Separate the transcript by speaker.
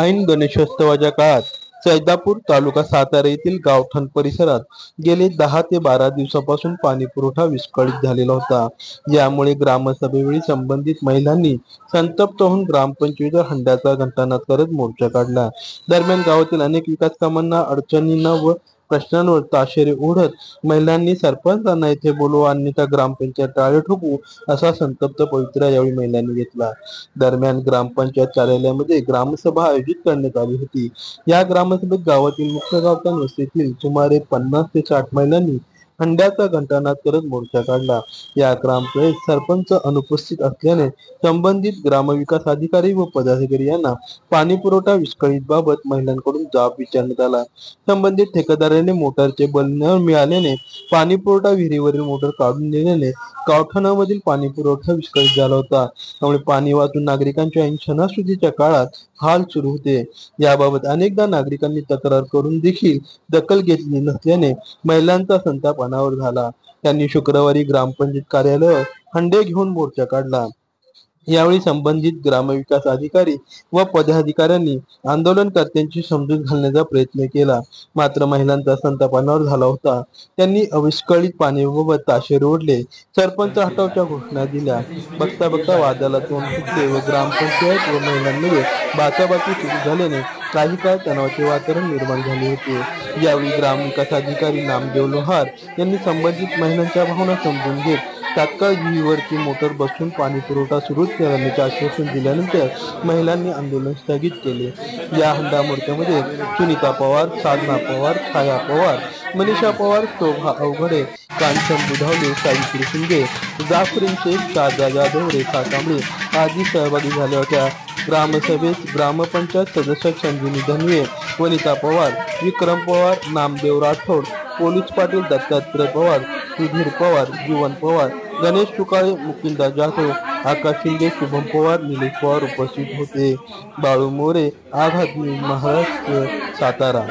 Speaker 1: ऐन गणेशोत्सवाच्या काळात सैदापूर तालुका सातारा येथील गावठाण परिसरात गेले 10 ते 12 दिवसापासून पाणी पुरवठा विस्कळीत झालेला होता। यामुळे ग्रामसभेवेळी संबंधित महिलांनी संतप्त होऊन ग्रामपंचायतीवर हंड्याचा घंटानाद करत मोर्चा काढला। दरम्यान गावातील अनेक विकास कामांना, अडचणींना व प्रश्नांवर ताशेरे ओढत महिलांनी सरपंचांना येथे बोलवा अन्यथा ग्रामपंचायत टाळे ठोकू असा संतप्त पवित्रा यावेळी महिलांनी घेतला। दरम्यान ग्रामपंचायत कार्यालयामध्ये ग्रामसभा आयोजित करण्यात आली होती। या ग्रामसभेत गावातील मुख्य गावठाण वस्तीतील सुमारे 50 ते 60 महिलांनी हंड्याचा घंटानाद करत मोर्चा काढला। या ग्रामसभेत सरपंच अनुपस्थित असल्याने संबंधित ग्रामविकास अधिकारी व पदाधिकारी यांना पाणी पुरवठा विस्कळीत बाबत महिलांकडून जाब विचारण्यात आला। संबंधित ठेकेदाराने मोटारचे बल न मिळाल्याने पाणी पुरवठा विहिरीवरील मोटर काढून दिल्याने गावठाणामधील पाणी पुरवठा विस्कळीत झाला होता। त्यामुळे पाणी वाचून नागरिकांच्या ऐन सणासुदीच्या काळात हाल सुरू होते। याबाबत अनेकदा नागरिकांनी तक्रार करून देखील दखल घेतली नसल्याने महिलांचा संताप अनावर झाला। त्यांनी शुक्रवारी ग्रामपंचायत कार्यालयावर हंडे घेऊन मोर्चा काढला। यावेळी संबंधित ग्रामविकास अधिकारी व पदाधिकाऱ्यांनी आंदोलनकर्त्यांची समजूत घालण्याचा प्रयत्न केला, मात्र महिलांचा संताप अनावर झाला होता। त्यांनी अविस्कळीत पाण्याबाबत ताशेरे ओढले, सरपंच हटवच्या घोषणा दिल्या। बघता बघता वादाला तोंड फुटले व ग्रामपंचायत व महिलांमध्ये बाचाबाची सुरू झाल्याने काही काळ तणावाचे वातावरण निर्माण झाले होते। यावेळी ग्रामविकास अधिकारी नामदेव लोहार यांनी संबंधित महिलांच्या भावना समजून घेत तात्काळ विहिरीवरची मोटर बसवून पाणी पुरवठा सुरू करण्याचे आश्वासन दिल्यानंतर महिलांनी आंदोलन स्थगित केले। या हंडा मोर्चामध्ये सुनीता पवार, साधना पवार, छाया पवार, मनीषा पवार, शोभा अवघडे, कांचन बुधावले, सावित्री शिंदे, जाफरीन शेख, शारदा जाधव, रेखा कांबळे आदी सहभागी झाल्या होत्या। ग्रामसभेत ग्रामपंचायत सदस्य संजीवनी धनवे, वनिता पवार, विक्रम पवार, नामदेव राठोड, पोलीस पाटील दत्तात्रय पवार, सुधीर पवार, जीवन पवार, गणेश तुकाळे, मुकिंदा जाधव, आकाश शिंदे, शुभम पवार, निलेश पवार उपस्थित होते। बाळू मोरे, आघात न्यूज महाराष्ट्र, सातारा।